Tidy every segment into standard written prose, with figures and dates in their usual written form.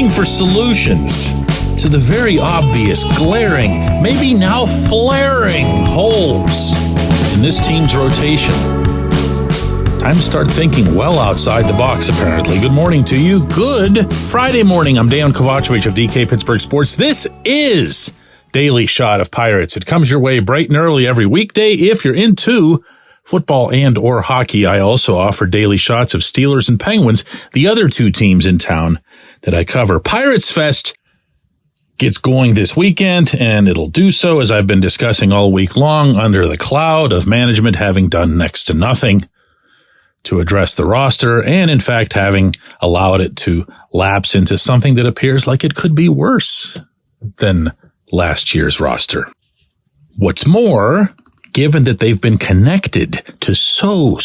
looking for solutions to the very obvious, glaring, maybe now flaring holes in this team's rotation. Time to start thinking well outside the box, apparently. Good morning to you. Good Friday morning. I'm Dejan Kovacevic of DK Pittsburgh Sports. This is Daily Shot of Pirates. It comes your way bright and early every weekday. If you're into football and or hockey, I also offer daily shots of Steelers and Penguins, the other two teams in town that I cover. Pirates Fest gets going this weekend, and it'll do so, as I've been discussing all week long, under the cloud of management having done next to nothing to address the roster, and in fact having allowed it to lapse into something that appears like it could be worse than last year's roster. What's more, given that they've been connected to so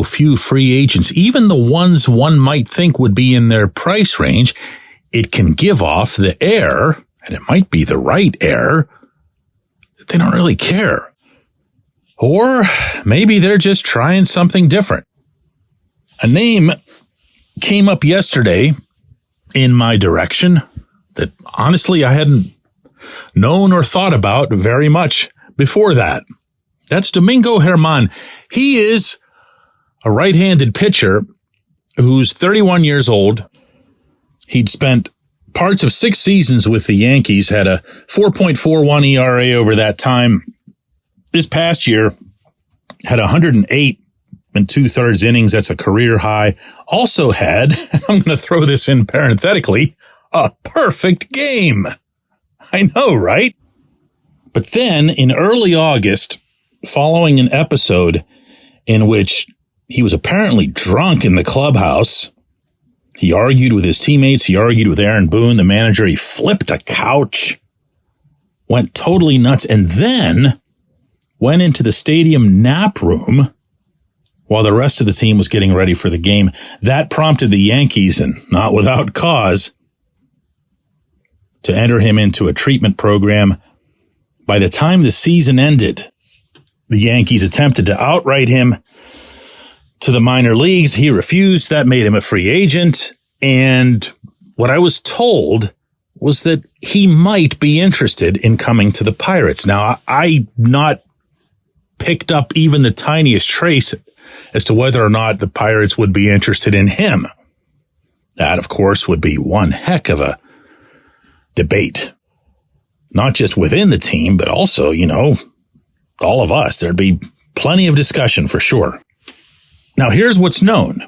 few free agents, even the ones one might think would be in their price range, it can give off the air, and it might be the right air, that they don't really care. Or maybe they're just trying something different. A name came up yesterday in my direction that honestly I hadn't known or thought about very much before that. That's Domingo German. He is a right-handed pitcher who's 31 years old. He'd spent parts of 6 seasons with the Yankees, had a 4.41 ERA over that time. This past year, had 108 and 2/3 innings. That's a career high. Also had, and I'm going to throw this in parenthetically, a perfect game. I know, right? But then in early August, following an episode in which he was apparently drunk in the clubhouse, he argued with his teammates, he argued with Aaron Boone, the manager, he flipped a couch, went totally nuts, and then went into the stadium nap room while the rest of the team was getting ready for the game. That prompted the Yankees, and not without cause, to enter him into a treatment program. By the time the season ended, the Yankees attempted to outright him to the minor leagues. He refused. That made him a free agent. And what I was told was that he might be interested in coming to the Pirates. Now, I not picked up even the tiniest trace as to whether or not the Pirates would be interested in him. That, of course, would be one heck of a debate. Not just within the team, but also, all of us. There'd be plenty of discussion for sure. Now, here's what's known.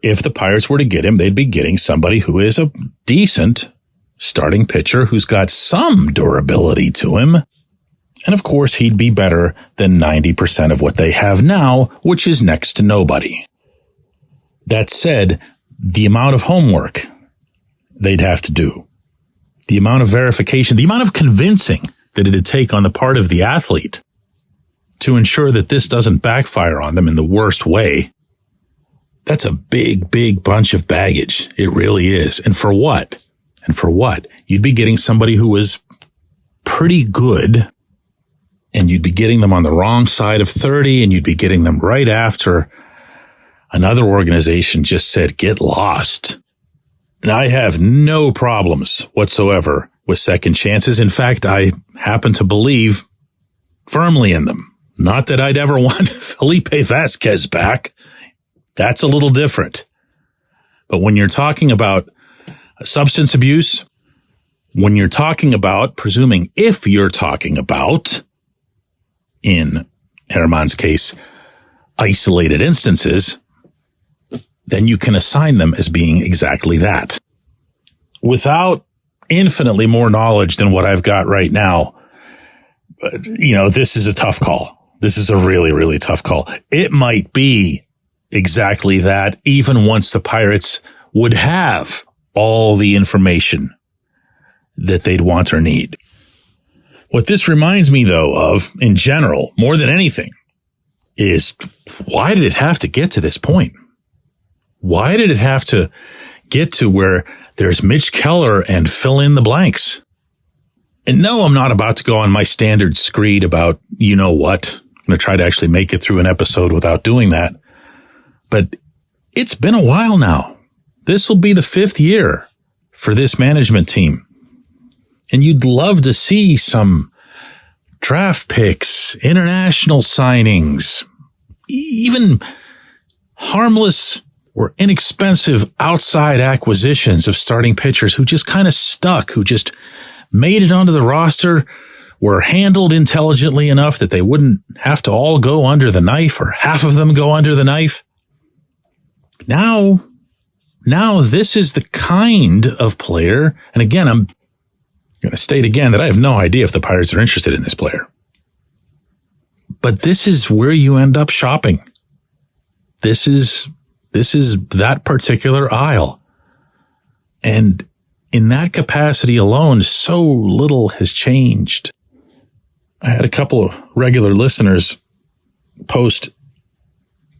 If the Pirates were to get him, they'd be getting somebody who is a decent starting pitcher who's got some durability to him. And of course, he'd be better than 90% of what they have now, which is next to nobody. That said, the amount of homework they'd have to do, the amount of verification, the amount of convincing that it'd take on the part of the athlete to ensure that this doesn't backfire on them in the worst way, that's a big bunch of baggage. It really is. And for what? You'd be getting somebody who is pretty good, and you'd be getting them on the wrong side of 30, and you'd be getting them right after another organization just said, get lost. And I have no problems whatsoever with second chances. In fact, I happen to believe firmly in them. Not that I'd ever want Felipe Vasquez back. That's a little different. But when you're talking about substance abuse, when you're talking about, presuming if you're talking about, in German's case, isolated instances, then you can assign them as being exactly that. Without infinitely more knowledge than what I've got right now, this is a tough call. This is a really tough call. It might be exactly that, even once the Pirates would have all the information that they'd want or need. What this reminds me, though, of, in general, more than anything, is why did it have to get to this point? Why did it have to get to where there's Mitch Keller and fill in the blanks? And no, I'm not about to go on my standard screed about what. I'm going to try to actually make it through an episode without doing that. But it's been a while now. This will be the 5th year for this management team. And you'd love to see some draft picks, international signings, even harmless or inexpensive outside acquisitions of starting pitchers who just kind of stuck, who just made it onto the roster, were handled intelligently enough that they wouldn't have to all go under the knife or half of them go under the knife. Now this is the kind of player, and again, I'm going to state again that I have no idea if the Pirates are interested in this player. But this is where you end up shopping. This is that particular aisle. And in that capacity alone, so little has changed. I had a couple of regular listeners post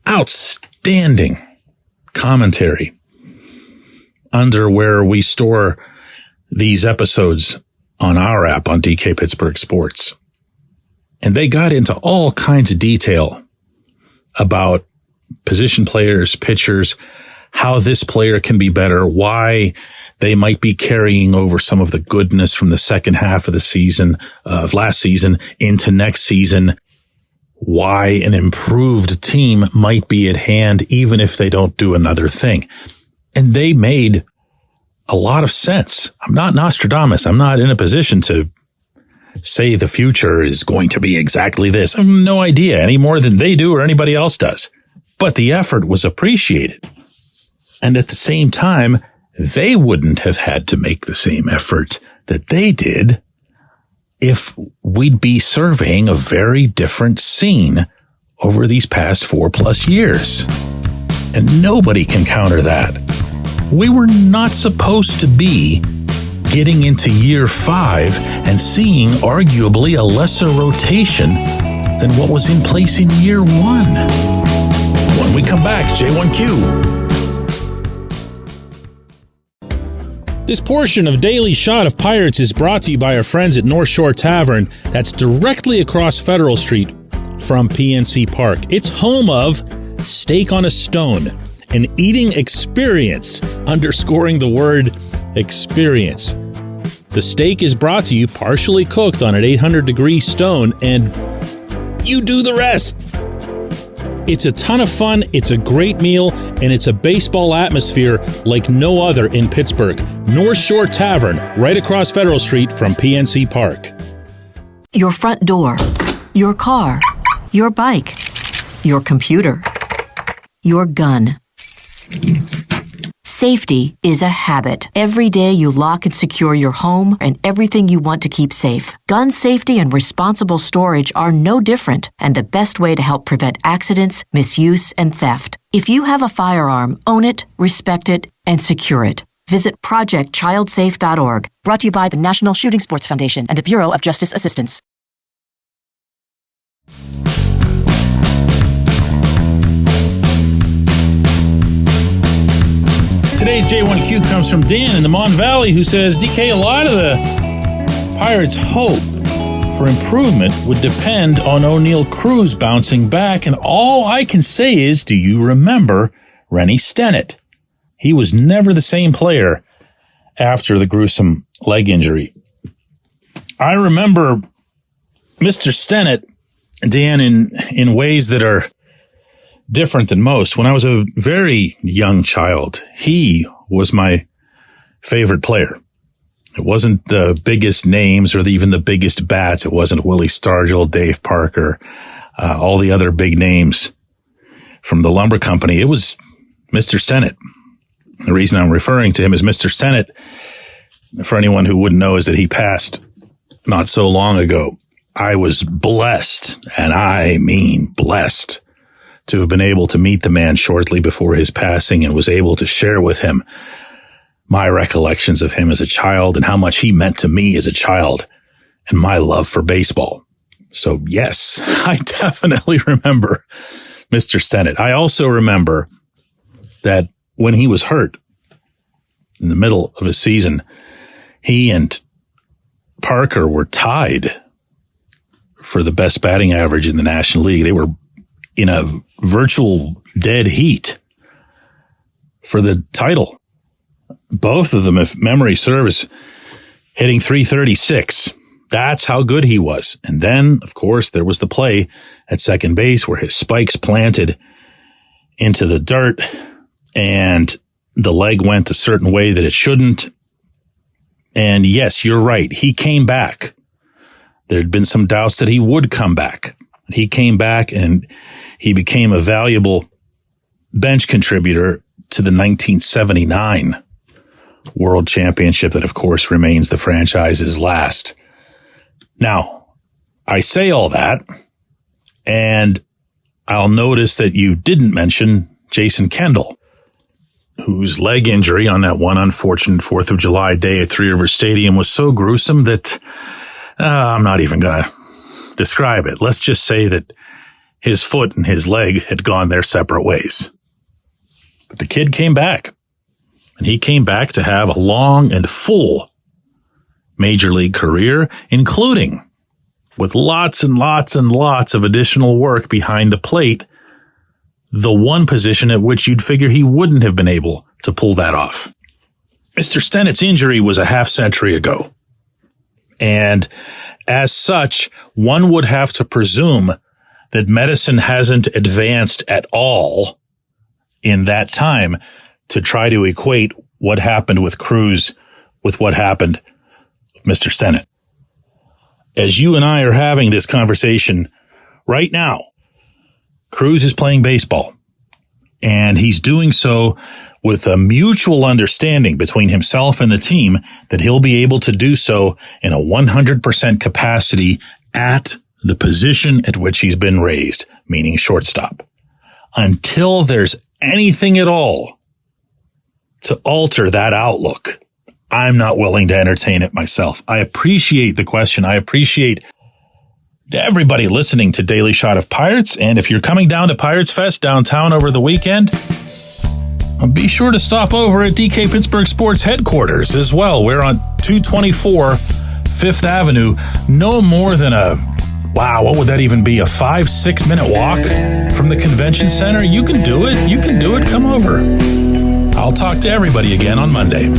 outstanding commentary under where we store these episodes on our app on DK Pittsburgh Sports. And they got into all kinds of detail about position players, pitchers, how this player can be better, why they might be carrying over some of the goodness from the second half of the season, of last season, into next season, why an improved team might be at hand, even if they don't do another thing. And they made a lot of sense. I'm not Nostradamus. I'm not in a position to say the future is going to be exactly this. I have no idea any more than they do or anybody else does. But the effort was appreciated. And at the same time, they wouldn't have had to make the same effort that they did if we'd be surveying a very different scene over these past 4+ years. And nobody can counter that. We were not supposed to be getting into year 5 and seeing arguably a lesser rotation than what was in place in year 1. When we come back, J1Q. This portion of Daily Shot of Pirates is brought to you by our friends at North Shore Tavern that's directly across Federal Street from PNC Park. It's home of Steak on a Stone, an eating experience, underscoring the word experience. The steak is brought to you partially cooked on an 800-degree stone, and you do the rest. It's a ton of fun, it's a great meal, and it's a baseball atmosphere like no other in Pittsburgh. North Shore Tavern, right across Federal Street from PNC Park. Your front door, your car, your bike, your computer, your gun. Safety is a habit. Every day you lock and secure your home and everything you want to keep safe. Gun safety and responsible storage are no different, and the best way to help prevent accidents, misuse, and theft. If you have a firearm, own it, respect it, and secure it. Visit ProjectChildSafe.org. Brought to you by the National Shooting Sports Foundation and the Bureau of Justice Assistance. Today's J1Q comes from Dan in the Mon Valley, who says, DK, a lot of the Pirates' hope for improvement would depend on O'Neal Cruz bouncing back, and all I can say is, do you remember Rennie Stennett? He was never the same player after the gruesome leg injury. I remember Mr. Stennett, Dan, in ways that are different than most. When I was a very young child, he was my favorite player. It wasn't the biggest names or even the biggest bats. It wasn't Willie Stargell, Dave Parker, all the other big names from the lumber company. It was Mr. Stennett. The reason I'm referring to him as Mr. Stennett, for anyone who wouldn't know, is that he passed not so long ago. I was blessed, and I mean blessed, to have been able to meet the man shortly before his passing and was able to share with him my recollections of him as a child and how much he meant to me as a child and my love for baseball. So yes, I definitely remember Mr. Stennett. I also remember that when he was hurt in the middle of a season, he and Parker were tied for the best batting average in the National League. They were in a virtual dead heat for the title. Both of them, if memory serves, hitting .336. That's how good he was. And then, of course, there was the play at second base where his spikes planted into the dirt and the leg went a certain way that it shouldn't. And yes, you're right. He came back. There had been some doubts that he would come back. He came back and he became a valuable bench contributor to the 1979 World Championship that, of course, remains the franchise's last. Now, I say all that, and I'll notice that you didn't mention Jason Kendall, whose leg injury on that one unfortunate 4th of July day at Three Rivers Stadium was so gruesome that I'm not even going to describe it. Let's just say that his foot and his leg had gone their separate ways. But the kid came back, and he came back to have a long and full major league career, including with lots and lots and lots of additional work behind the plate, the one position at which you'd figure he wouldn't have been able to pull that off. Mr. Stennett's injury was a half-century ago. And as such, one would have to presume that medicine hasn't advanced at all in that time to try to equate what happened with Cruz with what happened with Mr. Stennett. As you and I are having this conversation right now, Cruz is playing baseball, and he's doing so with a mutual understanding between himself and the team that he'll be able to do so in a 100% capacity at the position at which he's been raised, meaning shortstop. Until there's anything at all to alter that outlook, I'm not willing to entertain it myself. I appreciate the question. I appreciate everybody listening to Daily Shot of Pirates. And if you're coming down to Pirates Fest downtown over the weekend, be sure to stop over at DK Pittsburgh Sports headquarters as well. We're on 224 5th Avenue. No more than what would that even be? A 5-6 minute walk from the convention center? You can do it. You can do it. Come over. I'll talk to everybody again on Monday.